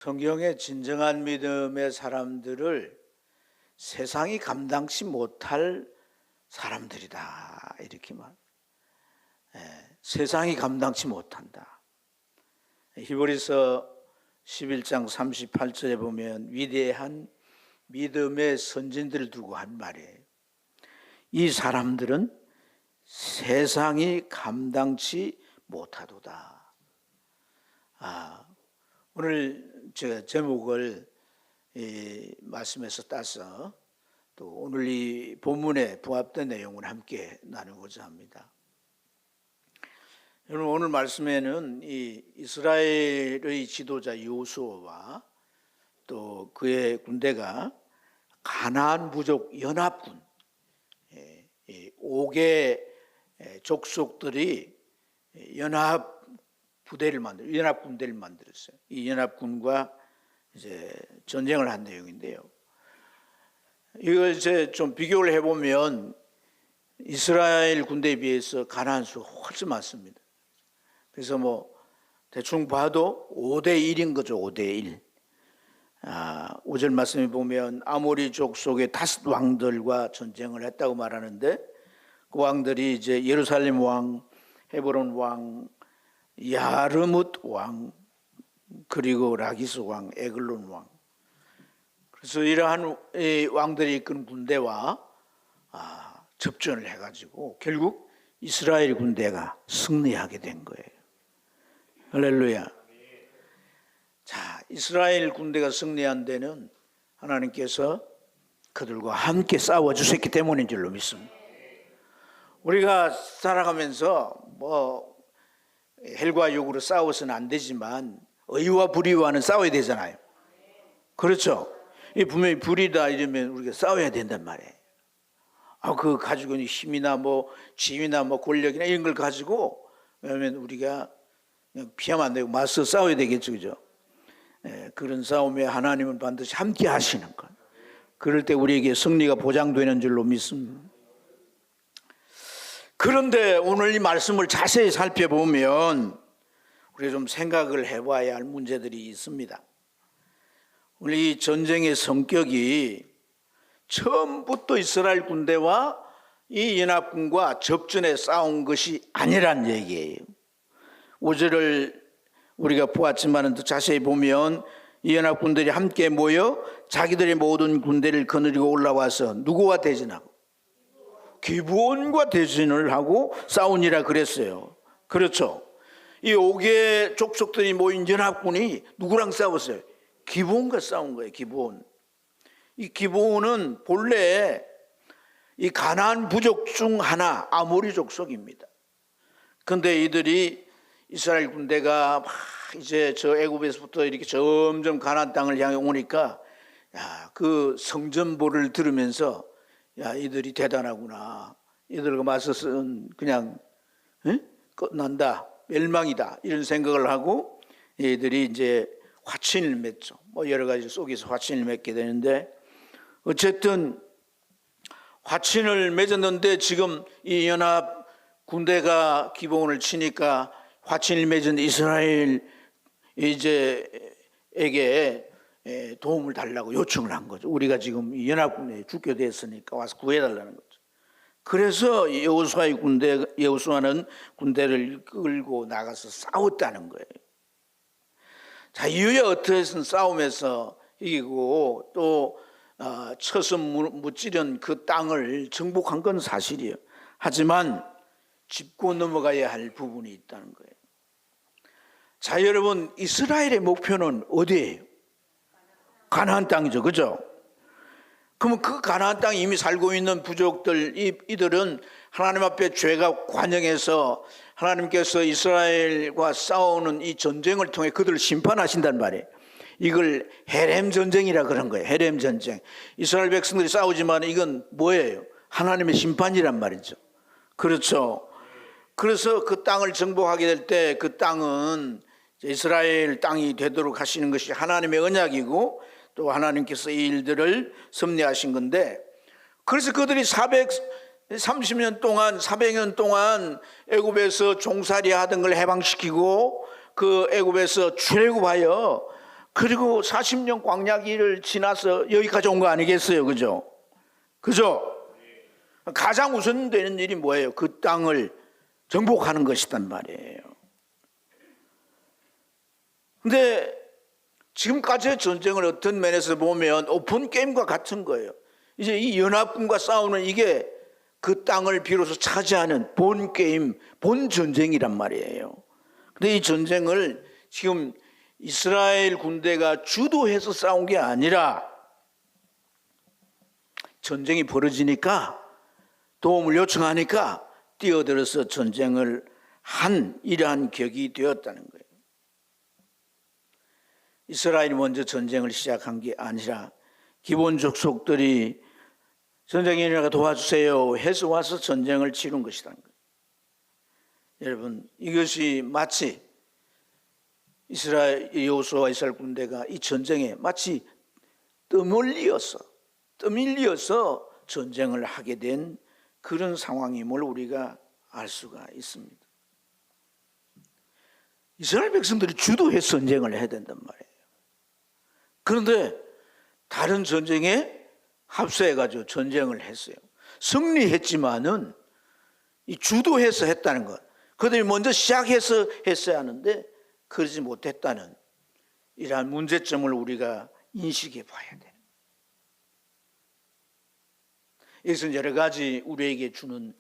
성경의 진정한 믿음의 사람들을 세상이 감당치 못할 사람들이다, 이렇게 말. 세상이 감당치 못한다. 히브리서 11장 38절에 보면 위대한 믿음의 선진들을 두고 한 말이에요. 이 사람들은 세상이 감당치 못하도다. 오늘 제가 제목을 이 말씀에서 따서 또 오늘 이 본문에 부합된 내용을 함께 나누고자 합니다. 여러분, 오늘 말씀에는 이 이스라엘의 지도자 여호수아와 또 그의 군대가 가나안 부족 연합군 5개 족속들이 연합군대를 만들었어요. 이 연합군과 이제 전쟁을 한 내용인데요. 이걸 이제 좀 비교를 해보면 이스라엘 군대에 비해서 가나안 수가 훨씬 많습니다. 그래서 뭐 대충 봐도 5대1인 거죠. 5대1. 5절 말씀에 보면 아모리 족속의 5 왕들과 전쟁을 했다고 말하는데, 그 왕들이 이제 예루살렘 왕, 헤브론 왕, 야르뭇 왕, 그리고 라기스 왕, 에글론 왕. 그래서 이러한 왕들이 이끄는 군대와 접전을 해가지고 결국 이스라엘 군대가 승리하게 된 거예요. 할렐루야. 자, 이스라엘 군대가 승리한 데는 하나님께서 그들과 함께 싸워주셨기 때문인 줄로 믿습니다. 우리가 살아가면서 뭐 헬과 육으로 싸워서는 안 되지만 의와 불의와는 싸워야 되잖아요. 그렇죠? 이 분명히 불의다 이러면 우리가 싸워야 된단 말이에요. 그 가지고 힘이나 뭐 지위나 뭐 권력이나 이런 걸 가지고, 왜냐하면 우리가 그냥 피하면 안 되고 맞서 싸워야 되겠죠, 그죠? 그런 싸움에 하나님은 반드시 함께 하시는 것. 그럴 때 우리에게 승리가 보장되는 줄로 믿습니다. 그런데 오늘 이 말씀을 자세히 살펴보면 우리가 좀 생각을 해봐야 할 문제들이 있습니다. 오늘 이 전쟁의 성격이 처음부터 이스라엘 군대와 이 연합군과 접전에 싸운 것이 아니란 얘기예요. 5절을 우리가 보았지만 더 자세히 보면 이 연합군들이 함께 모여 자기들의 모든 군대를 거느리고 올라와서 누구와 대전하고? 기브온과 대전을 하고 싸우니라 그랬어요. 그렇죠? 이 5개 족속들이 모인 연합군이 누구랑 싸웠어요? 기브온과 싸운 거예요. 기브온. 이 기브온은 본래 이 가나안 부족 중 하나, 아모리 족속입니다. 그런데 이들이 이스라엘 군대가 막 이제 저 애굽에서부터 이렇게 점점 가나안 땅을 향해 오니까 그 성전보를 들으면서 이들이 대단하구나, 이들과 맞서서는 그냥 끝난다, 멸망이다, 이런 생각을 하고 이들이 이제 화친을 맺죠. 뭐 여러 가지 속에서 화친을 맺게 되는데, 어쨌든 화친을 맺었는데 지금 이 연합 군대가 기브온을 치니까 화친을 맺은 이스라엘 에게 도움을 달라고 요청을 한 거죠. 우리가 지금 이 연합군에 죽게 됐으니까 와서 구해달라는 거죠. 그래서 여호수아는 군대를 끌고 나가서 싸웠다는 거예요. 자, 이후에 어떻게든 싸움에서 이기고 또 쳐서 무찌른 그 땅을 정복한 건 사실이에요. 하지만 짚고 넘어가야 할 부분이 있다는 거예요. 자, 여러분, 이스라엘의 목표는 어디예요? 가나안 땅이죠, 그죠? 그러면 그 가나안 땅에 이미 살고 있는 부족들, 이들은 하나님 앞에 죄가 관영해서 하나님께서 이스라엘과 싸우는 이 전쟁을 통해 그들을 심판하신단 말이에요. 이걸 헤렘 전쟁이라 그런 거예요. 헤렘 전쟁. 이스라엘 백성들이 싸우지만 이건 뭐예요? 하나님의 심판이란 말이죠. 그렇죠. 그래서 그 땅을 정복하게 될 때 그 땅은 이스라엘 땅이 되도록 하시는 것이 하나님의 언약이고 또 하나님께서 이 일들을 섭리하신 건데, 그래서 그들이 430년 동안 400년 동안 애굽에서 종살이 하던 걸 해방시키고 그 애굽에서 출애굽하여 그리고 40년 광야길을 지나서 여기까지 온 거 아니겠어요? 그죠? 그죠? 가장 우선되는 일이 뭐예요? 그 땅을 정복하는 것이단 말이에요. 근데 지금까지의 전쟁을 어떤 면에서 보면 오픈 게임과 같은 거예요. 이제 이 연합군과 싸우는 이게 그 땅을 비로소 차지하는 본 게임, 본 전쟁이란 말이에요. 근데 이 전쟁을 지금 이스라엘 군대가 주도해서 싸운 게 아니라 전쟁이 벌어지니까 도움을 요청하니까 뛰어들어서 전쟁을 한 이러한 격이 되었다는 거예요. 이스라엘이 먼저 전쟁을 시작한 게 아니라 기본 족속들이 전쟁이니까 도와주세요 해서 와서 전쟁을 치른 것이라는 거예요. 여러분, 이것이 마치 이스라엘 여호수아와 이스라엘 군대가 이 전쟁에 마치 떠밀려서 전쟁을 하게 된 그런 상황임을 우리가 알 수가 있습니다. 이스라엘 백성들이 주도해서 전쟁을 해야 된단 말이에요. 그런데 다른 전쟁에 합세해가지고 전쟁을 했어요. 승리했지만은 이 주도해서 했다는 것, 그들이 먼저 시작해서 했어야 하는데 그러지 못했다는 이러한 문제점을 우리가 인식해 봐야 돼요. 이것은 여러 가지 우리에게 주는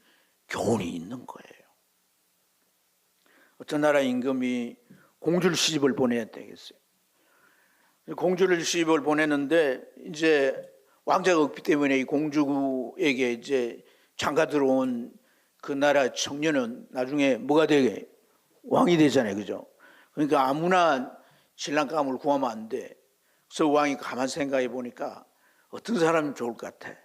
교훈이 있는 거예요. 어떤 나라 임금이 공주를 시집을 보내야 되겠어요. 공주를 시집을 보내는데 이제 왕자가 없기 때문에 이 공주에게 이제 장가 들어온 그 나라 청년은 나중에 뭐가 되게 왕이 되잖아요, 그죠? 그러니까 아무나 신랑감을 구하면 안 돼. 그래서 왕이 가만 생각해 보니까 어떤 사람이 좋을 것 같아?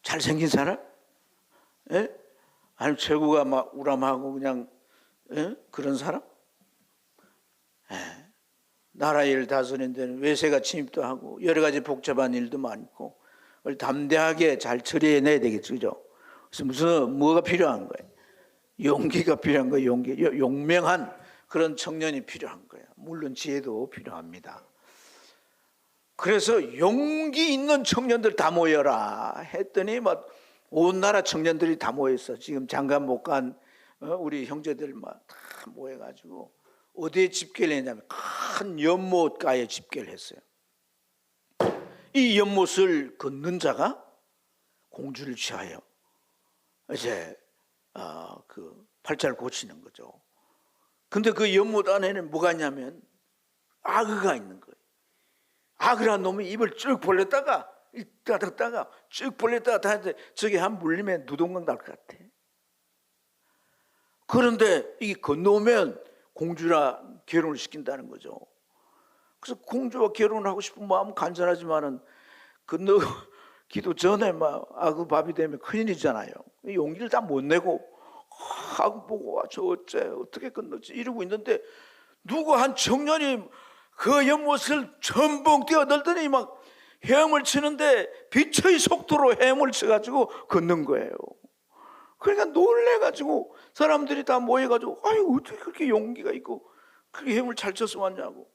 잘생긴 사람? 예? 아니면 체구가 막 우람하고 그냥 그런 사람? 예. 나라 일 다스리는 외세가 침입도 하고 여러 가지 복잡한 일도 많고 그걸 담대하게 잘 처리해내야 되겠죠. 그래서 뭐가 필요한 거예요? 용기가 필요한 거예요. 용맹한 그런 청년이 필요한 거예요. 물론 지혜도 필요합니다. 그래서 용기 있는 청년들 다 모여라 했더니 막 온 나라 청년들이 다 모였어. 지금 장가 못 간 우리 형제들 막 다 모여가지고 어디에 집계를 했냐면 큰 연못가에 집계를 했어요. 이 연못을 걷는 자가 공주를 취하여 이제 그 팔자를 고치는 거죠. 근데 그 연못 안에는 뭐가 있냐면 악어가 있는 거예요. 악어란 놈이 입을 쭉 벌렸다가 닫았다가 쭉 벌렸다가 닫았는데 저게 한 물리면 누동강 날 것 같아. 그런데 이게 건너오면 공주랑 결혼을 시킨다는 거죠. 그래서 공주와 결혼을 하고 싶은 마음은 간절하지만은 건너기도 전에 막 악어 밥이 되면 큰일이잖아요. 용기를 다 못 내고 악어 보고 와 저 어떻게 건너지 이러고 있는데 누구 한 청년이 그 연못을 전봉 뛰어들더니 막 헤엄을 치는데 빛의 속도로 헤엄을 쳐가지고 걷는 거예요. 그러니까 놀래가지고 사람들이 다 모여가지고 아유 어떻게 그렇게 용기가 있고 그렇게 헤엄을 잘 쳐서 왔냐고.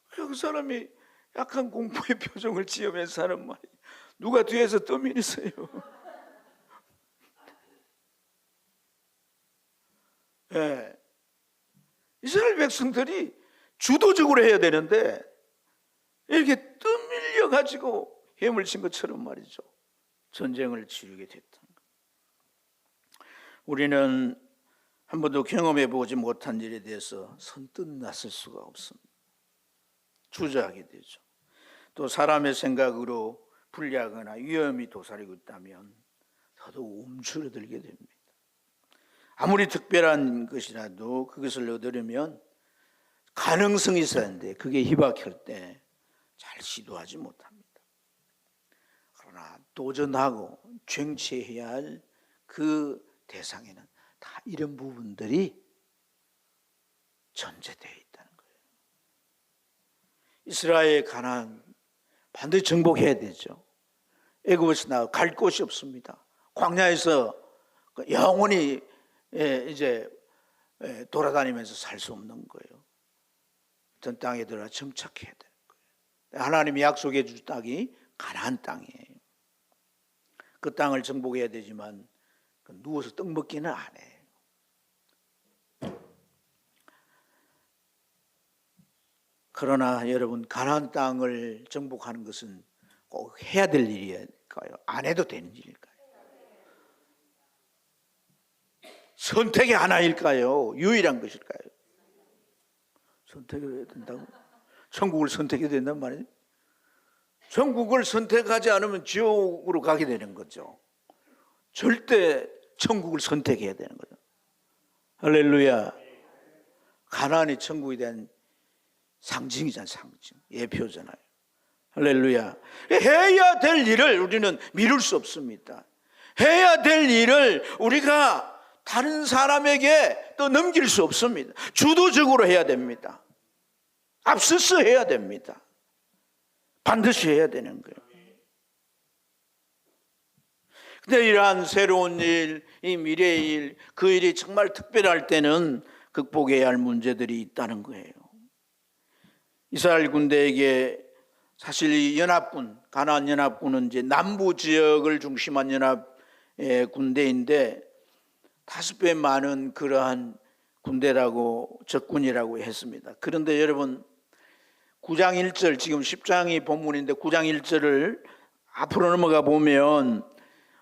그 사람이 약간 공포의 표정을 지으면서 하는 말이 누가 뒤에서 떠밀으세요. 네. 이스라엘 백성들이 주도적으로 해야 되는데 이렇게 떠밀려 가지고 헤엄을 친 것처럼 말이죠. 전쟁을 치르게 됐다. 우리는 한 번도 경험해 보지 못한 일에 대해서 선뜻 나설 수가 없습니다. 주저하게 되죠. 또 사람의 생각으로 불리하거나 위험이 도사리고 있다면 더더욱 움츠러들게 됩니다. 아무리 특별한 것이라도 그것을 얻으려면 가능성이 있어야 하는데 그게 희박할 때 잘 시도하지 못합니다. 그러나 도전하고 쟁취해야 할 그 대상에는 다 이런 부분들이 전제되어 있다는 거예요. 이스라엘 가나안 반드시 정복해야 되죠. 애굽에서 나와 갈 곳이 없습니다. 광야에서 영원히 이제 돌아다니면서 살 수 없는 거예요. 어떤 땅에 들어가 정착해야 되는 거예요. 하나님이 약속해 줄 땅이 가나안 땅이에요. 그 땅을 정복해야 되지만 누워서 떡 먹기는 안 해요. 그러나 여러분, 가나안 땅을 정복하는 것은 꼭 해야 될 일일까요? 안 해도 되는 일일까요? 선택의 하나일까요? 유일한 것일까요? 선택을 해야 된다고? 천국을 선택해야 된단 말이에요? 천국을 선택하지 않으면 지옥으로 가게 되는 거죠. 절대 천국을 선택해야 되는 거죠. 할렐루야. 가나안이 천국에 대한 상징이잖아요. 상징. 예표잖아요. 할렐루야. 해야 될 일을 우리는 미룰 수 없습니다. 해야 될 일을 우리가 다른 사람에게 또 넘길 수 없습니다. 주도적으로 해야 됩니다. 앞서서 해야 됩니다. 반드시 해야 되는 거예요. 근데 이러한 새로운 일, 이 미래의 일, 그 일이 정말 특별할 때는 극복해야 할 문제들이 있다는 거예요. 이스라엘 군대에게 사실 이 연합군, 가나안 연합군은 이제 남부 지역을 중심한 연합의 군대인데 5배 많은 그러한 군대라고, 적군이라고 했습니다. 그런데 여러분, 9장 1절, 지금 10장이 본문인데 9장 1절을 앞으로 넘어가 보면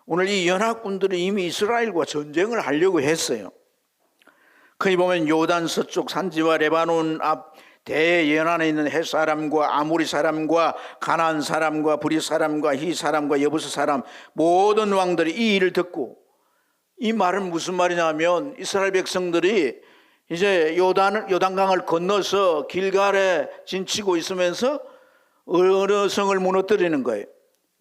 오늘 이 연합군들이 이미 이스라엘과 전쟁을 하려고 했어요. 거기 보면 요단 서쪽 산지와 레바논 앞 대연안에 있는 헷 사람과 아모리 사람과 가나안 사람과 브리 사람과 히 사람과 여부스 사람 모든 왕들이 이 일을 듣고, 이 말은 무슨 말이냐면 이스라엘 백성들이 이제 요단강을 건너서 길갈에 진치고 있으면서 어느 성을 무너뜨리는 거예요.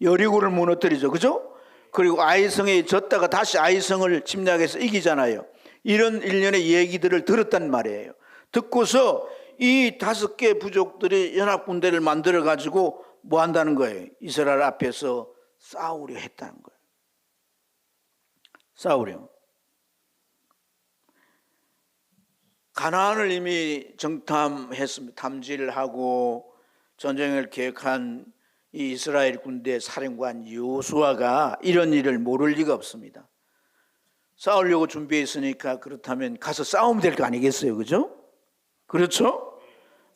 여리고를 무너뜨리죠. 그죠? 그리고 아이성에 졌다가 다시 아이성을 침략해서 이기잖아요. 이런 일련의 얘기들을 들었단 말이에요. 듣고서 이 5개 부족들이 연합군대를 만들어 가지고 뭐 한다는 거예요? 이스라엘 앞에서 싸우려 했다는 거예요. 싸우려. 가나안을 이미 정탐했습니다. 탐지를 하고 전쟁을 계획한 이 이스라엘 군대 사령관 여호수아가 이런 일을 모를 리가 없습니다. 싸우려고 준비했으니까 그렇다면 가서 싸우면 될 거 아니겠어요? 그죠? 그렇죠?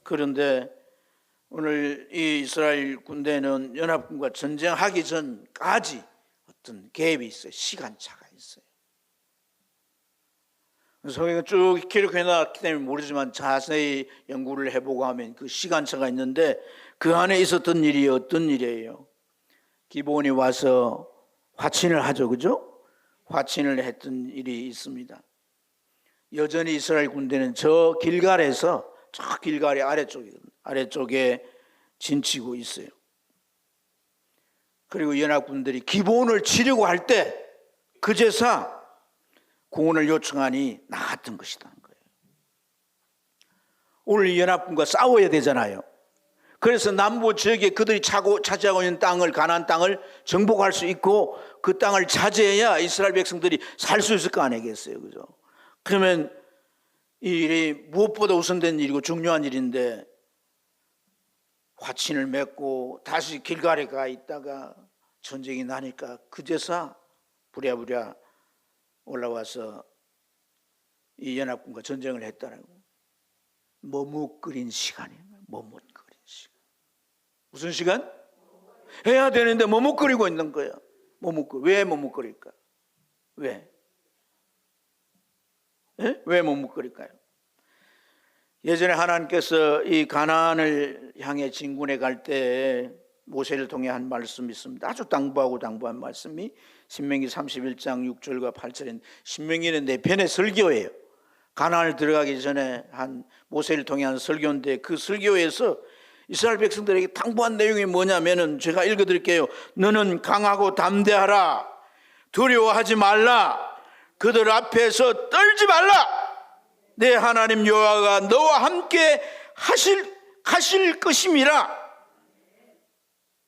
그런데 오늘 이 이스라엘 군대는 연합군과 전쟁하기 전까지 어떤 갭이 있어요. 시간차가 있어요. 성경을 쭉 기록해놨기 때문에 모르지만 자세히 연구를 해보고 하면 그 시간차가 있는데 그 안에 있었던 일이 어떤 일이에요? 기브온이 와서 화친을 하죠. 그죠? 화친을 했던 일이 있습니다. 여전히 이스라엘 군대는 저 길갈에서, 저 길갈의 아래쪽에 진치고 있어요. 그리고 연합군들이 기브온을 치려고 할 때 그제서 공헌을 요청하니 나갔던 것이라는 거예요. 오늘 이 연합군과 싸워야 되잖아요. 그래서 남부 지역에 그들이 차지하고 있는 땅을, 가나안 땅을 정복할 수 있고 그 땅을 차지해야 이스라엘 백성들이 살 수 있을 거 아니겠어요. 그죠? 그러면 이 일이 무엇보다 우선된 일이고 중요한 일인데 화친을 맺고 다시 길갈에 가 있다가 전쟁이 나니까 그제서 부랴부랴 올라와서 이 연합군과 전쟁을 했다라고. 머뭇거린 시간이에요. 머뭇거린 시간. 무슨 시간? 해야 되는데 머뭇거리고 있는 거예요. 왜 머뭇거릴까? 왜? 예? 왜 머뭇거릴까요? 예전에 하나님께서 이 가나안을 향해 진군해 갈 때 모세를 통해 한 말씀이 있습니다. 아주 당부한 말씀이 신명기 31장 6절과 8절인 신명기는 4편의 설교예요. 가나안을 들어가기 전에 한 모세를 통해 한 설교인데 그 설교에서 이스라엘 백성들에게 당부한 내용이 뭐냐면은 제가 읽어드릴게요. 너는 강하고 담대하라. 두려워하지 말라. 그들 앞에서 떨지 말라. 내 하나님 여호와가 너와 함께 하실 것임이라.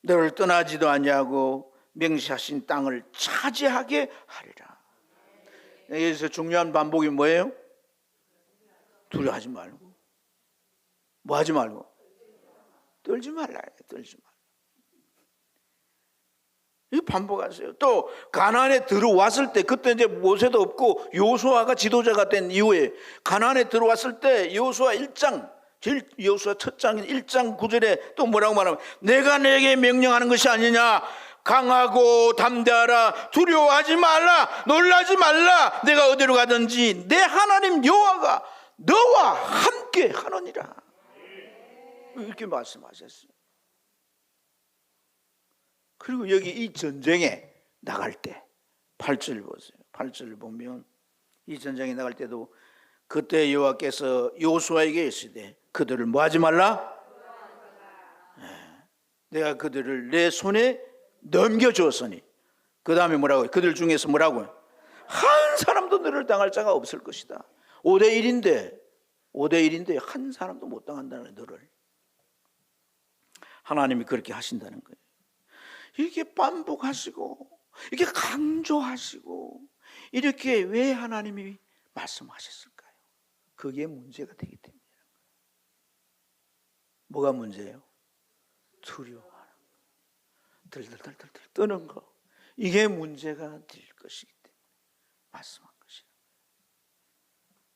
너를 떠나지도 아니하고 명시하신 땅을 차지하게 하리라. 여기서 중요한 반복이 뭐예요? 두려워하지 말고. 뭐 하지 말고? 떨지 말라. 떨지 말라. 이 반복하세요. 또 가나안에 들어왔을 때, 그때 이제 모세도 없고 여호수아가 지도자가 된 이후에 가나안에 들어왔을 때 여호수아 1장, 제일 여호수아 첫 장인 1장 9절에 또 뭐라고 말하면, 내가 내게 명령하는 것이 아니냐, 강하고 담대하라, 두려워하지 말라, 놀라지 말라, 내가 어디로 가든지 내 하나님 여호와가 너와 함께 하느니라, 이렇게 말씀하셨어요. 그리고 여기 이 전쟁에 나갈 때 8절 보세요. 8절을 보면 이 전쟁에 나갈 때도 그때 여호와께서 여호수아에게 이르시되 그들을 뭐 하지 말라? 내가 그들을 내 손에 넘겨주었으니, 그 다음에 뭐라고요? 그들 중에서 뭐라고요? 한 사람도 너를 당할 자가 없을 것이다. 5대1인데 한 사람도 못 당한다는 너를. 하나님이 그렇게 하신다는 거예요. 이렇게 반복하시고 이렇게 강조하시고 이렇게 왜 하나님이 말씀하셨을까요? 그게 문제가 되기 때문이에요. 뭐가 문제예요? 두려워하는 거, 들들들들 떠는 거, 이게 문제가 될 것이기 때문에 말씀한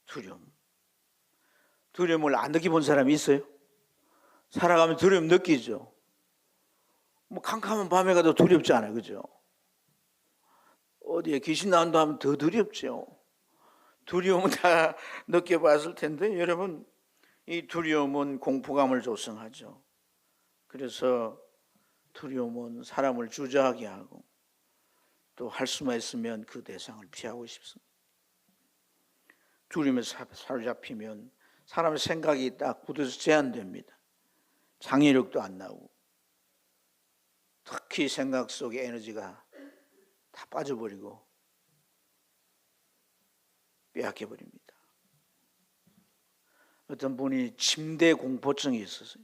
것이에요. 두려움을 안 느껴본 사람이 있어요? 살아가면 두려움 느끼죠. 뭐 캄캄한 밤에 가도 두렵지 않아요, 그죠? 어디에 귀신 나온다 하면 더 두렵죠. 두려움은 다 느껴봤을 텐데, 여러분, 이 두려움은 공포감을 조성하죠. 그래서 두려움은 사람을 주저하게 하고, 또 할 수만 있으면 그 대상을 피하고 싶습니다. 두려움에 사로잡히면 사람의 생각이 딱 굳어서 제한됩니다. 창의력도 안 나오고, 특히 생각 속의 에너지가 다 빠져버리고 빼앗겨버립니다. 어떤 분이 침대 공포증이 있었어요.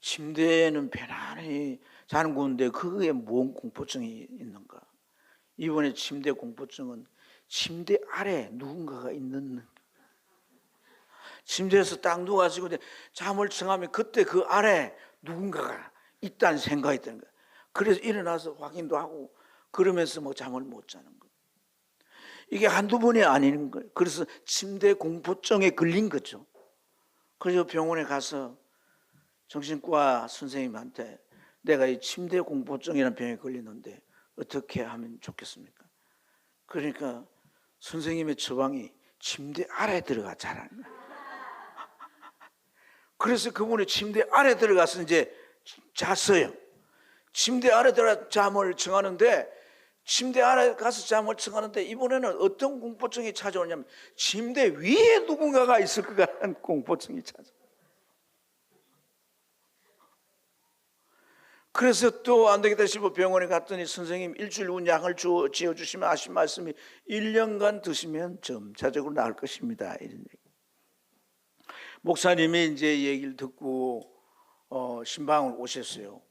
침대에는 편안히 자는 곳인데 그게 뭔 공포증이 있는가? 이번에 침대 공포증은 침대 아래 누군가가 있는, 침대에서 딱 누워가지고 잠을 청하면 그때 그 아래 누군가가 있다는 생각이 드는 거예요. 그래서 일어나서 확인도 하고 그러면서 뭐 잠을 못 자는 거예요. 이게 한두 번이 아닌 거예요. 그래서 침대 공포증에 걸린 거죠. 그래서 병원에 가서 정신과 선생님한테 내가 이 침대 공포증이라는 병에 걸리는데 어떻게 하면 좋겠습니까? 그러니까 선생님의 처방이 침대 아래에 들어가 자라는 거예요. 그래서 그분이 침대 아래 들어가서 이제 잤어요. 침대 아래 들어가 잠을 청하는데, 침대 아래 가서 잠을 청하는데 이번에는 어떤 공포증이 찾아오냐면 침대 위에 누군가가 있을 것 같은 공포증이 찾아와요. 그래서 또 안 되겠다 싶어 병원에 갔더니 선생님 일주일 후 약을 지어주시면 하신 말씀이 1년간 드시면 점차적으로 나을 것입니다, 이런 얘기. 목사님이 이제 얘기를 듣고 신방을 오셨어요.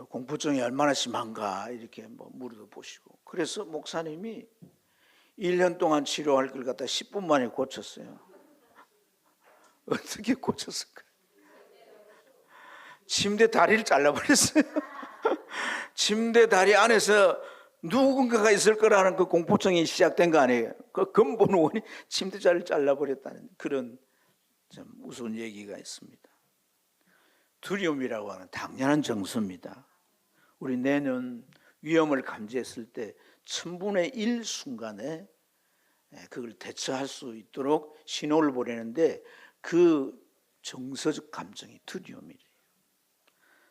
공포증이 얼마나 심한가 이렇게 뭐 물어보시고, 그래서 목사님이 1년 동안 치료할 걸 갖다 10분 만에 고쳤어요. 어떻게 고쳤을까요? 침대 다리를 잘라버렸어요. 침대 다리 안에서 누군가가 있을 거라는 그 공포증이 시작된 거 아니에요. 그 근본 원인 침대 자리를 잘라버렸다는 그런 좀 무서운 얘기가 있습니다. 두려움이라고 하는 당연한 정서입니다. 우리 뇌는 위험을 감지했을 때 1000분의 1 순간에 그걸 대처할 수 있도록 신호를 보내는데 그 정서적 감정이 두려움이래요.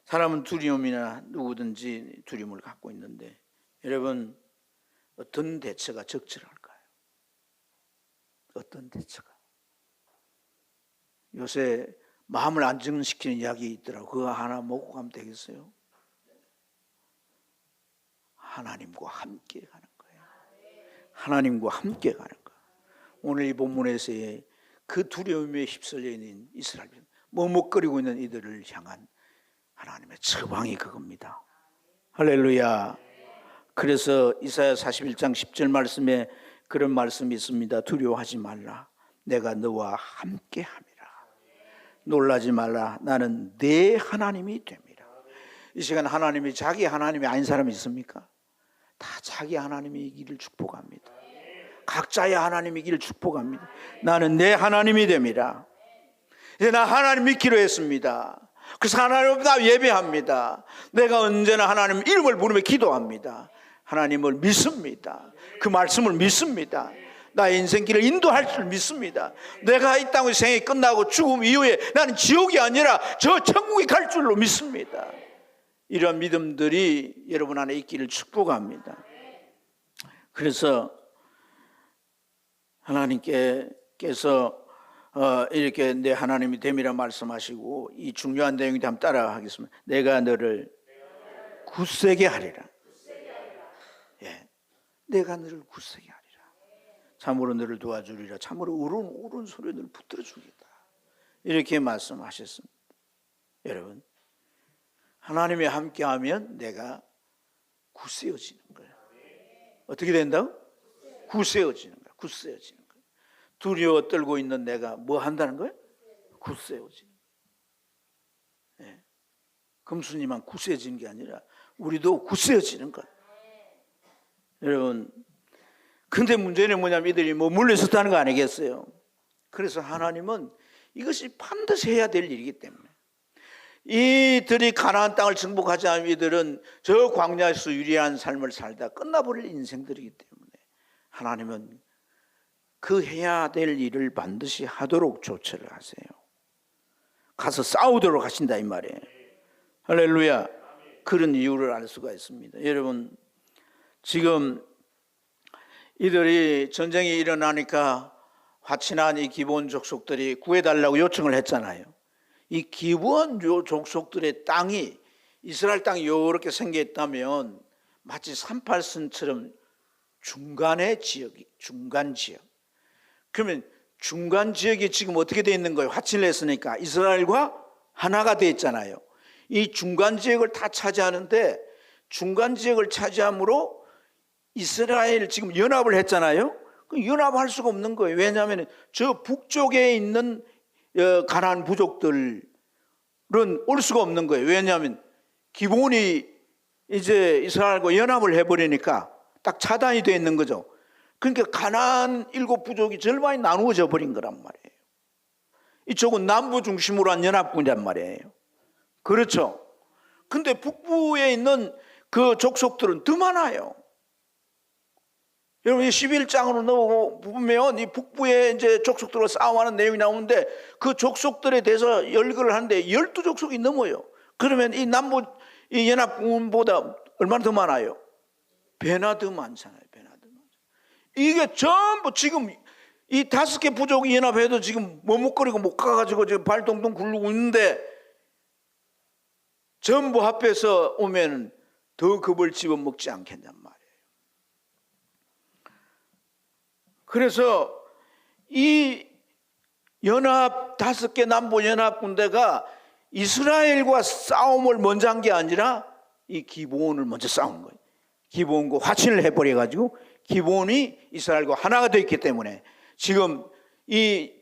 사람은 두려움이나 누구든지 두려움을 갖고 있는데, 여러분 어떤 대처가 적절할까요? 어떤 대처가? 요새 마음을 안정시키는 약이 있더라고요. 그거 하나 먹고 가면 되겠어요? 하나님과 함께 가는 거예요. 하나님과 함께 가는 거예요. 오늘 이 본문에서의 그 두려움에 휩쓸려 있는 이스라엘, 머뭇거리고 있는 이들을 향한 하나님의 처방이 그겁니다. 할렐루야. 그래서 이사야 41장 10절 말씀에 그런 말씀이 있습니다. 두려워하지 말라. 내가 너와 함께 함이라. 놀라지 말라. 나는 내 하나님이 됩니다. 이 시간 하나님이 자기 하나님이 아닌 사람이 있습니까? 다 자기 하나님이기를 축복합니다. 각자의 하나님이기를 축복합니다. 나는 내 하나님이 됩니다. 이제 나 하나님 믿기로 했습니다. 그래서 하나님 나 예배합니다. 내가 언제나 하나님 이름을 부르며 기도합니다. 하나님을 믿습니다. 그 말씀을 믿습니다. 나의 인생길을 인도할 줄 믿습니다. 내가 이 땅의 생이 끝나고 죽음 이후에 나는 지옥이 아니라 저 천국에 갈 줄로 믿습니다. 이런 믿음들이 여러분 안에 있기를 축복합니다. 그래서 하나님께서 이렇게 내 하나님이 됨이라 말씀하시고 이 중요한 내용이 한번 따라 하겠습니다. 내가 너를 굳세게 하리라. 예, 내가 너를 굳세게 하리라. 참으로 너를 도와주리라. 참으로 옳은 소리를 너를 붙들어 주겠다. 이렇게 말씀하셨습니다. 여러분, 하나님이 함께하면 내가 굳세어지는 거예요. 어떻게 된다고? 굳세어지는 거예요. 굳세어지는 거예요. 두려워 떨고 있는 내가 뭐 한다는 거예요? 굳세어지는 거예요. 예. 금수님만 굳세어지는 게 아니라 우리도 굳세어지는 거예요. 여러분, 근데 문제는 뭐냐면 이들이 물러섰다는 거 아니겠어요? 그래서 하나님은 이것이 반드시 해야 될 일이기 때문에 이들이 가나안 땅을 정복하지 않으면 이들은 저 광야에서 유리한 삶을 살다 끝나버릴 인생들이기 때문에 하나님은 그 해야 될 일을 반드시 하도록 조처를 하세요. 가서 싸우도록 하신다 이 말이에요. 할렐루야. 그런 이유를 알 수가 있습니다. 여러분, 지금 이들이 전쟁이 일어나니까 화친한 이 기브온 족속들이 구해달라고 요청을 했잖아요. 이 기브온 족속들의 땅이 이스라엘 땅이 이렇게 생겼다면 마치 38선처럼 중간 지역. 그러면 중간 지역이 지금 어떻게 되어 있는 거예요? 화친을 했으니까 이스라엘과 하나가 되어 있잖아요. 이 중간 지역을 다 차지하는데 중간 지역을 차지함으로 이스라엘 지금 연합을 했잖아요. 연합할 수가 없는 거예요. 왜냐하면 저 북쪽에 있는 가나안 부족들은 올 수가 없는 거예요. 왜냐하면 기본이 이제 이스라엘과 연합을 해버리니까 딱 차단이 되어 있는 거죠. 그러니까 가나안 7부족이 절반이 나누어져 버린 거란 말이에요. 이쪽은 남부 중심으로 한 연합군이란 말이에요. 그렇죠. 근데 북부에 있는 그 족속들은 더 많아요. 여러분, 11장으로 보면 이 북부에 이제 족속들과 싸움하는 내용이 나오는데 그 족속들에 대해서 열거를 하는데 12족속이 넘어요. 그러면 이 남부 이 연합군보다 얼마나 더 많아요? 배나 더 많잖아요. 배나 더 많잖아요. 이게 전부 지금 이 5개 부족이 연합해도 지금 머뭇거리고 못 가가지고 지금 발 동동 굴르고 있는데 전부 합해서 오면 더 겁을 집어먹지 않겠냔 말이에요. 그래서 이 연합 5개 남부 연합 군대가 이스라엘과 싸움을 먼저 한 게 아니라 이 기브온을 먼저 싸운 거예요. 기브온과 화친을 해버려 가지고 기브온이 이스라엘과 하나가 되어 있기 때문에 지금 이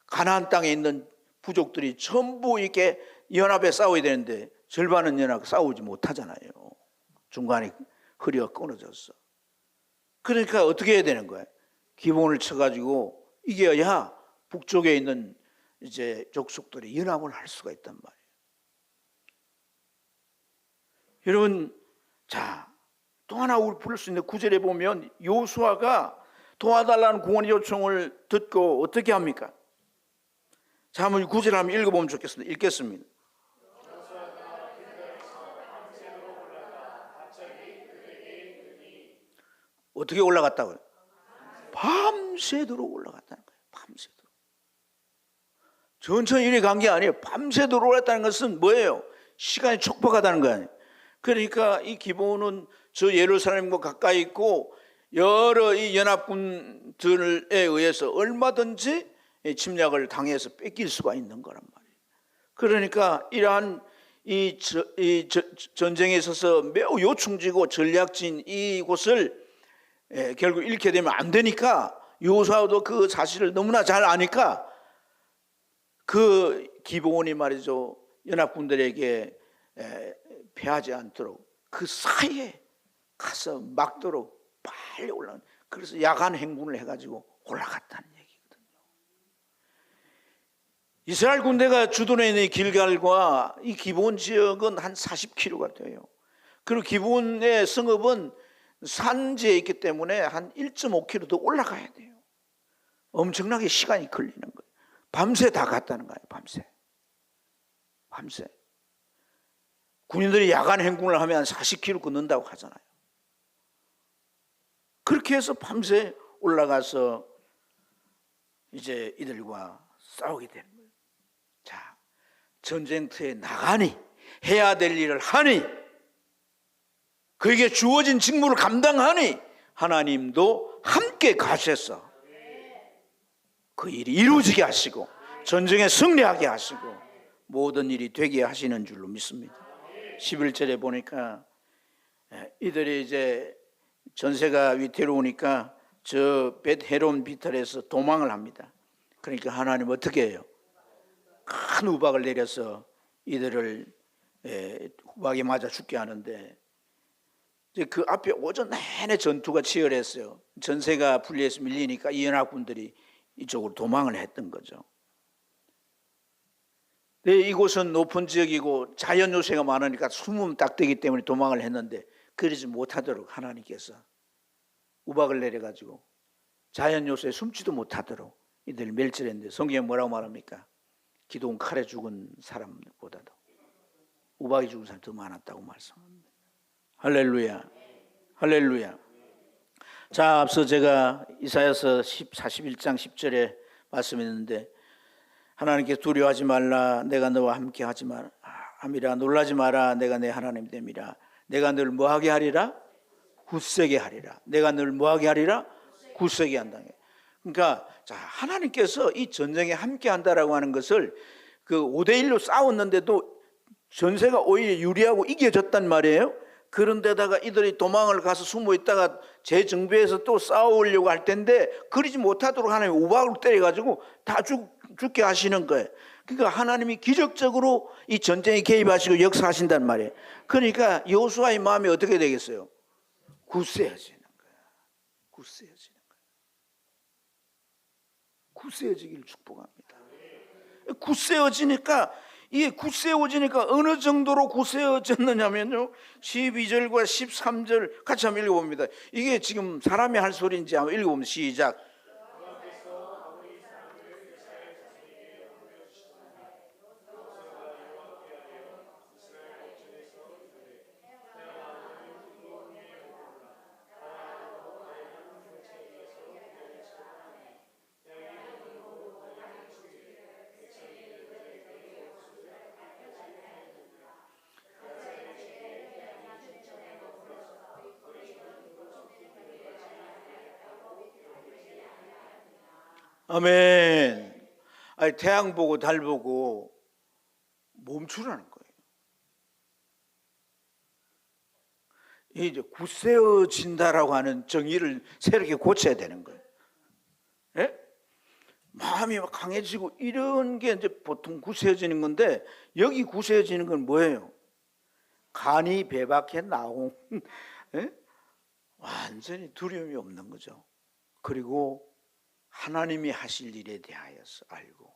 가나안 땅에 있는 부족들이 전부 이렇게 연합에 싸워야 되는데 절반은 연합 싸우지 못하잖아요. 중간에 허리가 끊어졌어. 그러니까 어떻게 해야 되는 거예요? 기본을 쳐가지고 이겨야 북쪽에 있는 이제 족속들이 연합을 할 수가 있단 말이에요. 여러분, 자, 또 하나 우리 부를 수 있는 구절에 보면 요수아가 도와달라는 구원의 요청을 듣고 어떻게 합니까? 자, 한번 구절 한번 읽어보면 좋겠습니다. 읽겠습니다. 어떻게 올라갔다고요? 밤새도록 올라갔다는 거예요. 밤새도록. 천천히 이렇게 간 게 아니에요. 밤새도록 올라갔다는 것은 뭐예요? 시간이 촉박하다는 거 아니에요. 그러니까 이 기브온은 저 예루살렘과 가까이 있고 여러 이 연합군들에 의해서 얼마든지 침략을 당해서 뺏길 수가 있는 거란 말이에요. 그러니까 이러한 이 전쟁에 있어서 매우 요충지고 전략진 이곳을 결국 잃게 되면 안 되니까 요수아도 그 사실을 너무나 잘 아니까 그 기본이 말이죠, 연합군들에게 패하지 않도록 그 사이에 가서 막도록 빨리 올라가. 그래서 야간 행군을 해가지고 올라갔다는 얘기거든요. 이스라엘 군대가 주둔해 있는 길갈과 이 기본 지역은 한 40km가 돼요. 그리고 기본의 성읍은 산지에 있기 때문에 한 1.5km 더 올라가야 돼요. 엄청나게 시간이 걸리는 거예요. 밤새 다 갔다는 거예요. 밤새. 군인들이 야간 행군을 하면 40km 걷는다고 하잖아요. 그렇게 해서 밤새 올라가서 이제 이들과 싸우게 되는 거예요. 자, 전쟁터에 나가니, 해야 될 일을 하니, 그에게 주어진 직무를 감당하니 하나님도 함께 가셔서 그 일이 이루어지게 하시고 전쟁에 승리하게 하시고 모든 일이 되게 하시는 줄로 믿습니다. 11절에 보니까 이들이 이제 전세가 위태로우니까 저 벳헤론 비탈에서 도망을 합니다. 그러니까 하나님 어떻게 해요? 큰 우박을 내려서 이들을 우박에 맞아 죽게 하는데, 이제 그 앞에 오전 내내 전투가 치열했어요. 전세가 분리해서 밀리니까 이 연합군들이 이쪽으로 도망을 했던 거죠. 이곳은 높은 지역이고 자연 요새가 많으니까 숨으면 딱 되기 때문에 도망을 했는데, 그러지 못하도록 하나님께서 우박을 내려가지고 자연 요새에 숨지도 못하도록 이들을 멸절했는데, 성경에 뭐라고 말합니까? 기도원 칼에 죽은 사람보다도 우박이 죽은 사람이 더 많았다고 말씀합니다. 할렐루야, 할렐루야. 자, 앞서 제가 이사야서 41장 10절에 말씀했는데, 하나님께서 두려워하지 말라, 내가 너와 함께 하지 마라 함이라. 놀라지 마라, 내가 내 하나님 됨이라. 내가 늘 뭐하게 하리라? 굳세게 하리라. 내가 늘 뭐하게 하리라? 굳세게 한다. 그러니까 자, 하나님께서 이 전쟁에 함께 한다라고 하는 것을 그 5대1로 싸웠는데도 전세가 오히려 유리하고 이겨졌단 말이에요. 그런데다가 이들이 도망을 가서 숨어 있다가 재정비해서 또 싸우려고 할 텐데 그러지 못하도록 하나님이 우박으로 때려가지고 다 죽게 하시는 거예요. 그러니까 하나님이 기적적으로 이 전쟁에 개입하시고 역사하신단 말이에요. 그러니까 여호수아의 마음이 어떻게 되겠어요? 굳세어지는 거예요. 굳세어지는 거예요. 굳세어지기를 축복합니다. 굳세어지니까, 이게 굳세어지니까 어느 정도로 굳세어졌느냐면요, 12절과 13절 같이 한번 읽어봅니다. 이게 지금 사람이 할 소리인지 한번 읽어보면 시작. 아멘. 아니, 태양 보고 달 보고 멈추라는 거예요. 이제 굳세어진다라고 하는 정의를 새롭게 고쳐야 되는 거예요. 예? 마음이 막 강해지고 이런 게 이제 보통 굳세어지는 건데, 여기 굳세어지는 건 뭐예요? 간이 배박해 나온 예? 완전히 두려움이 없는 거죠. 그리고 하나님이 하실 일에 대하여서 알고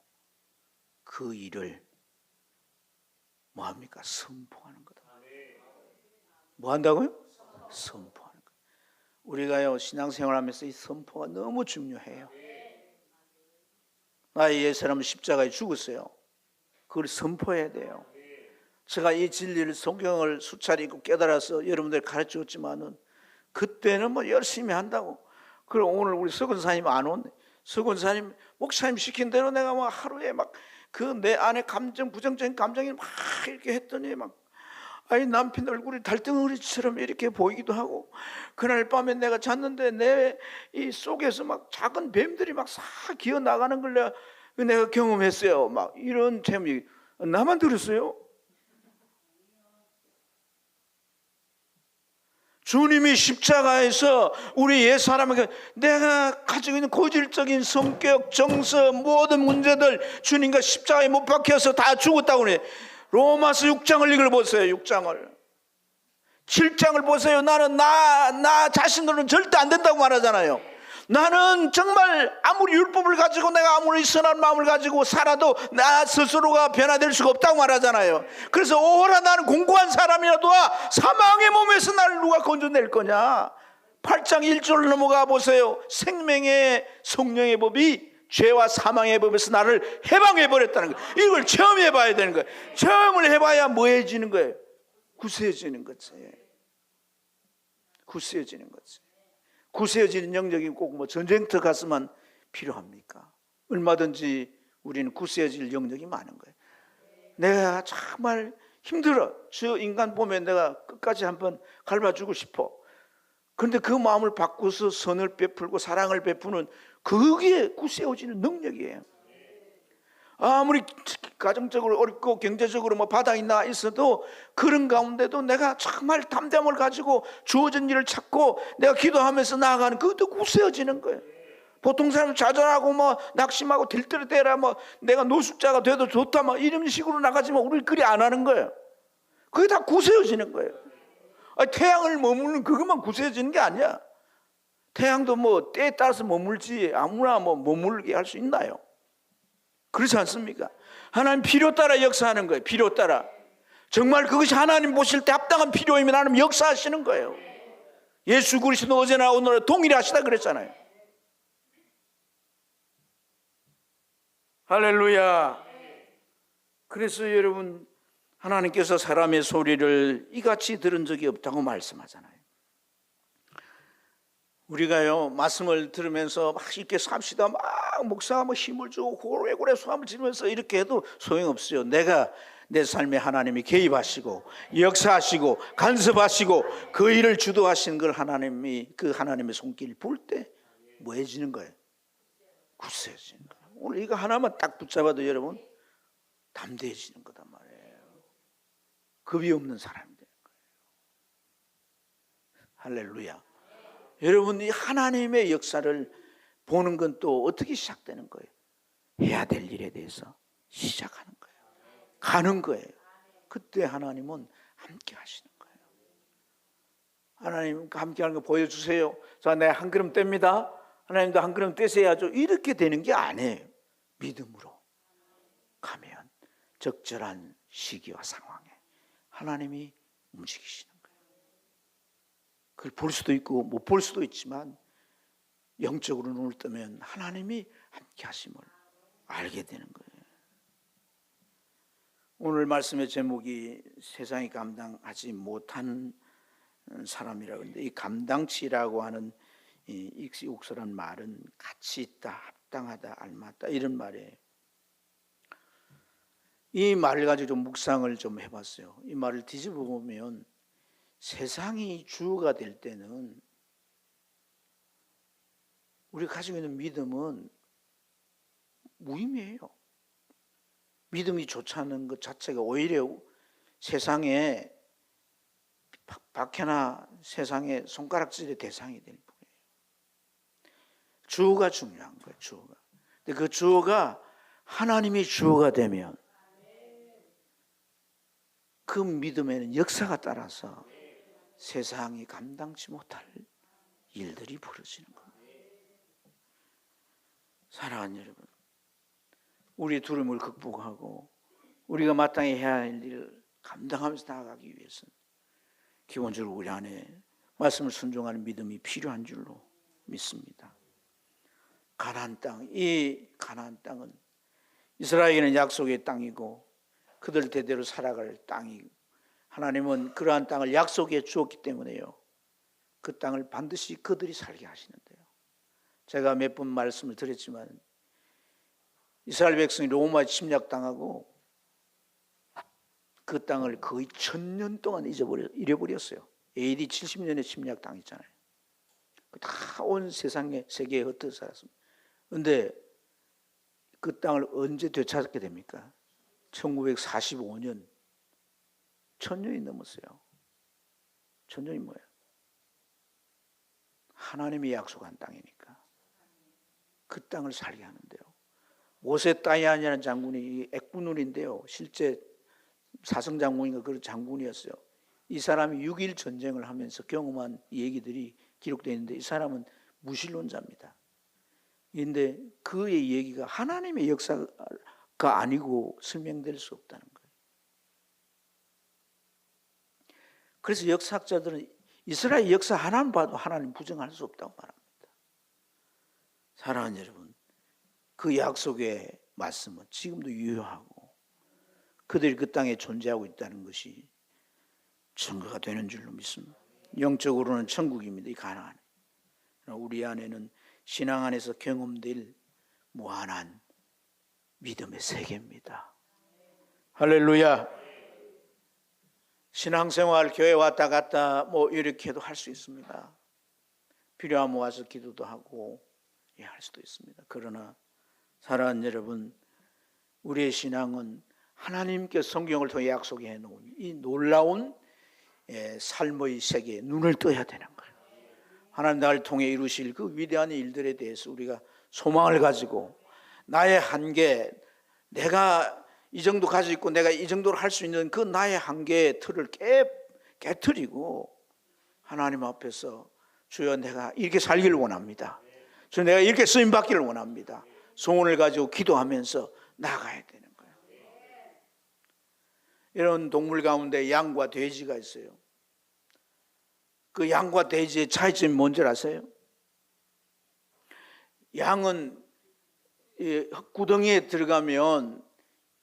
그 일을 뭐합니까? 선포하는 거다. 뭐 한다고요? 선포하는 거. 우리가요, 신앙생활하면서 이 선포가 너무 중요해요. 나의 옛사람은 십자가에 죽었어요. 그걸 선포해야 돼요. 제가 이 진리를, 성경을 수차례 읽고 깨달아서 여러분들 가르쳤지만은 그때는 뭐 열심히 한다고. 그럼 오늘 우리 서건사님 안 오네. 서건사님 목사님 시킨 대로 내가 막 하루에 막 그 내 안에 감정, 부정적인 감정이 막 이렇게 했더니 막 아니 남편 얼굴이 달덩어리처럼 이렇게 보이기도 하고, 그날 밤에 내가 잤는데 내 이 속에서 막 작은 뱀들이 막 싹 기어 나가는 걸 내가 경험했어요. 막 이런 체험이. 나만 들었어요? 주님이 십자가에서 우리 옛사람에게 내가 가지고 있는 고질적인 성격, 정서, 모든 문제들 주님과 십자가에 못 박혀서 다 죽었다고 그래. 로마서 6장을 읽어보세요. 6장을 7장을 보세요. 나는 나 자신으로는 절대 안 된다고 말하잖아요. 나는 정말 아무리 율법을 가지고 내가 아무리 선한 마음을 가지고 살아도 나 스스로가 변화될 수가 없다고 말하잖아요. 그래서 오호라 나는 공고한 사람이라도 사망의 몸에서 나를 누가 건져낼 거냐. 8장 1절 넘어가 보세요. 생명의 성령의 법이 죄와 사망의 법에서 나를 해방해버렸다는 거예요. 이걸 체험해봐야 되는 거예요. 체험을 해봐야 뭐해지는 거예요? 구세해지는 거지. 구세해지는 거지. 구세해지는 영역이 꼭 뭐 전쟁터 가서만 필요합니까? 얼마든지 우리는 구세해질 영역이 많은 거예요. 내가 정말 힘들어. 저 인간 보면 내가 끝까지 한번 갈봐주고 싶어. 그런데 그 마음을 바꾸서 선을 베풀고 사랑을 베푸는 그게 구세해지는 능력이에요. 아무리 가정적으로 어렵고 경제적으로 뭐 바닥이 나 있어도 그런 가운데도 내가 정말 담대함을 가지고 주어진 일을 찾고 내가 기도하면서 나아가는 그것도 구세여지는 거예요. 보통 사람은 좌절하고 뭐 낙심하고 들뜨대라 뭐 내가 노숙자가 돼도 좋다 뭐 이런 식으로 나가지만 우리 그리 안 하는 거예요. 그게 다 구세여지는 거예요. 아니, 태양을 머무는 그것만 구세여지는 게 아니야. 태양도 뭐 때에 따라서 머물지 아무나 뭐 머물게 할 수 있나요? 그렇지 않습니까? 하나님 필요 따라 역사하는 거예요. 필요 따라. 정말 그것이 하나님 보실 때 합당한 필요이면 하나님 역사하시는 거예요. 예수 그리스도 어제나 오늘 동일하시다 그랬잖아요. 할렐루야. 그래서 여러분 하나님께서 사람의 소리를 이같이 들은 적이 없다고 말씀하잖아요. 우리가요 말씀을 들으면서 막 이렇게 삽시다 막 목사가 뭐 힘을 주고 고래고래 소함을 지르면서 이렇게 해도 소용없어요. 내가 내 삶에 하나님이 개입하시고 역사하시고 간섭하시고 그 일을 주도하시는 걸 하나님이 그 하나님의 손길을 볼 때 뭐해지는 거예요? 굳세지는 거예요. 오늘 이거 하나만 딱 붙잡아도 여러분 담대해지는 거단 말이에요. 겁이 없는 사람이 되는 거예요. 할렐루야. 여러분 이 하나님의 역사를 보는 건 또 어떻게 시작되는 거예요? 해야 될 일에 대해서 시작하는 거예요. 가는 거예요. 그때 하나님은 함께 하시는 거예요. 하나님과 함께 하는 거 보여주세요. 자, 내가 한 걸음 뗍니다. 하나님도 한 걸음 떼셔야죠. 이렇게 되는 게 아니에요. 믿음으로 가면 적절한 시기와 상황에 하나님이 움직이시는 거예요. 그걸 볼 수도 있고 못 볼 수도 있지만 영적으로 눈을 뜨면 하나님이 함께 하심을 알게 되는 거예요. 오늘 말씀의 제목이 세상이 감당하지 못한 사람이라고 하는데 이 감당치라고 하는 이 익시옥소란 말은 가치 있다, 합당하다, 알맞다 이런 말이에요. 이 말을 가지고 좀 묵상을 좀 해봤어요. 이 말을 뒤집어 보면 세상이 주가 될 때는 우리가 가지고 있는 믿음은 무의미해요. 믿음이 좋지 않은 것 자체가 오히려 세상에 박해나 세상의 손가락질의 대상이 될 뿐이에요. 주어가 중요한 거예요. 주어가. 근데 그 주어가 하나님이 주어가 되면 그 믿음에는 역사가 따라서 세상이 감당치 못할 일들이 벌어지는 겁니다. 사랑하는 여러분, 우리 두려움을 극복하고 우리가 마땅히 해야 할 일을 감당하면서 나아가기 위해서는 기본적으로 우리 안에 말씀을 순종하는 믿음이 필요한 줄로 믿습니다. 가나안 땅, 이 가나안 땅은 이스라엘에게는 약속의 땅이고 그들 대대로 살아갈 땅이고 하나님은 그러한 땅을 약속해 주었기 때문에요. 그 땅을 반드시 그들이 살게 하시는데요. 제가 몇 번 말씀을 드렸지만 이스라엘 백성이 로마에 침략당하고 그 땅을 거의 1000년 동안 잃어버렸어요. AD 70년에 침략당했잖아요. 다 온 세상에 세계에 흩어져 살았습니다. 그런데 그 땅을 언제 되찾게 됩니까? 1945년 1000년이 넘었어요. 1000년이 뭐예요? 하나님이 약속한 땅이니까 그 땅을 살게 하는데요. 모세다이안이라는 장군이 액군인데요. 실제 사성장군인가 그런 장군이었어요. 이 사람이 6.1 전쟁을 하면서 경험한 얘기들이 기록되어 있는데 이 사람은 무신론자입니다. 그런데 그의 얘기가 하나님의 역사가 아니고 설명될 수 없다는 거예요. 그래서 역사학자들은 이스라엘 역사 하나만 봐도 하나님 부정할 수 없다고 말합니다. 사랑하는 여러분, 그 약속의 말씀은 지금도 유효하고 그들이 그 땅에 존재하고 있다는 것이 증거가 되는 줄로 믿습니다. 영적으로는 천국입니다. 이 가나안. 우리 안에는 신앙 안에서 경험될 무한한 믿음의 세계입니다. 할렐루야. 신앙생활 교회 왔다 갔다 뭐 이렇게도 할 수 있습니다. 필요하면 와서 기도도 하고 할 수도 있습니다. 그러나 사랑하는 여러분, 우리의 신앙은 하나님께서 성경을 통해 약속해 놓은 이 놀라운 삶의 세계에 눈을 떠야 되는 거예요. 하나님 나를 통해 이루실 그 위대한 일들에 대해서 우리가 소망을 가지고 나의 한계, 내가 이 정도 가지고 있고 내가 이 정도로 할 수 있는 그 나의 한계의 틀을 깨트리고 하나님 앞에서 주여 내가 이렇게 살기를 원합니다. 주여 내가 이렇게 쓰임받기를 원합니다. 소원을 가지고 기도하면서 나아가야 되는 거예요. 이런 동물 가운데 양과 돼지가 있어요. 그 양과 돼지의 차이점이 뭔지 아세요? 양은 구덩이에 들어가면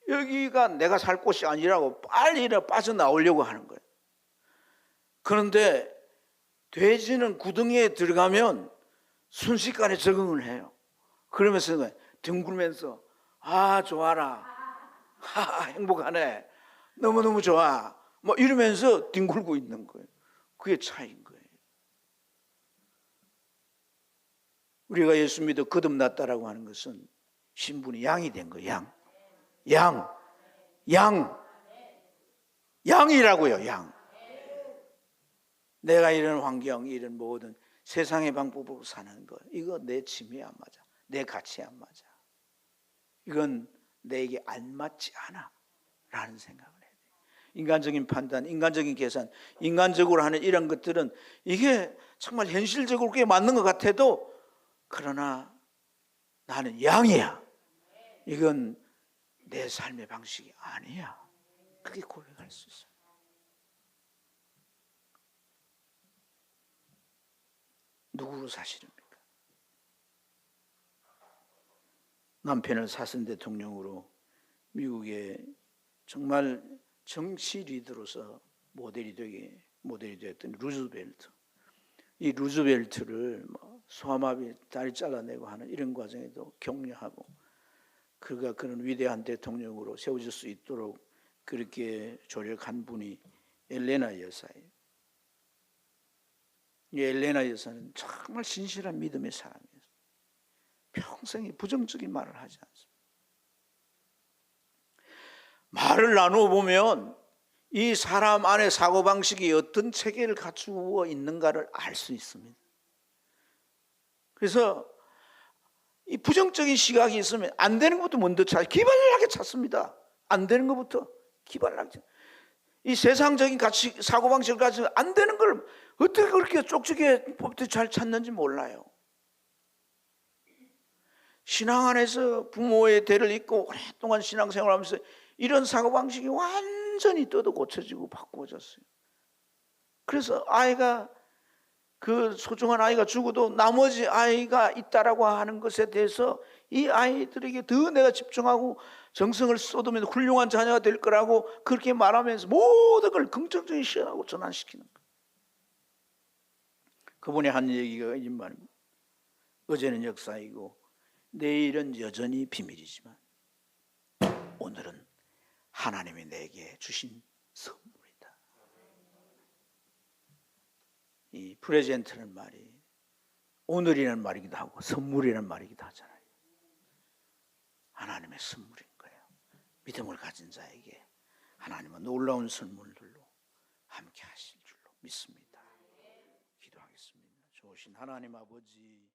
여기가 내가 살 곳이 아니라고 빨리 빠져나오려고 하는 거예요. 그런데 돼지는 구덩이에 들어가면 순식간에 적응을 해요. 그러면서 뒹굴면서 좋아라, 행복하네, 너무너무 좋아 뭐 이러면서 뒹굴고 있는 거예요. 그게 차이인 거예요. 우리가 예수 믿어 거듭났다라고 하는 것은 신분이 양이 된 거예요. 양이라고요. 양. 내가 이런 환경, 이런 모든 세상의 방법으로 사는 거, 이거 내 취미에 안 맞아, 내 가치에 안 맞아, 이건 내게 안 맞지 않아 라는 생각을 해야 돼요. 인간적인 판단, 인간적인 계산, 인간적으로 하는 이런 것들은 이게 정말 현실적으로 꽤 맞는 것 같아도 그러나 나는 양이야, 이건 내 삶의 방식이 아니야, 그렇게 고백할 수 있어요. 누구로 사시렵니까? 남편을 사선 대통령으로 미국의 정말 정치 리더로서 모델이 되었던 루즈벨트. 이 루즈벨트를 소아마비 다리 잘라내고 하는 이런 과정에도 격려하고 그가 그런 위대한 대통령으로 세워질 수 있도록 그렇게 조력한 분이 엘레나 여사예요. 이 엘레나 여사는 정말 신실한 믿음의 사람이었어요. 평생 부정적인 말을 하지 않습니다. 말을 나누어 보면 이 사람 안에 사고방식이 어떤 체계를 갖추어 있는가를 알 수 있습니다. 그래서 이 부정적인 시각이 있으면 안 되는 것부터 먼저 기발하게 찾습니다. 안 되는 것부터 기발하게. 이 세상적인 가치, 사고방식을 가지고 안 되는 걸 어떻게 그렇게 쪽쪽이 법도 잘 찾는지 몰라요. 신앙 안에서 부모의 대를 잇고 오랫동안 신앙생활을 하면서 이런 사고방식이 완전히 뜯어 고쳐지고 바꾸어졌어요. 그래서 아이가, 그 소중한 아이가 죽어도 나머지 아이가 있다라고 하는 것에 대해서 이 아이들에게 더 내가 집중하고 정성을 쏟으면 훌륭한 자녀가 될 거라고 그렇게 말하면서 모든 걸 긍정적인 시각하고 전환시키는 거예요. 그분이 한 얘기가 이 말입니다. 어제는 역사이고 내일은 여전히 비밀이지만 오늘은 하나님이 내게 주신 선물이다. 이 프레젠트는 말이 오늘이라는 말이기도 하고 선물이라는 말이기도 하잖아요. 하나님의 선물인 거예요. 믿음을 가진 자에게 하나님은 놀라운 선물들로 함께 하실 줄로 믿습니다. 기도하겠습니다. 좋으신 높으신 하나님 아버지,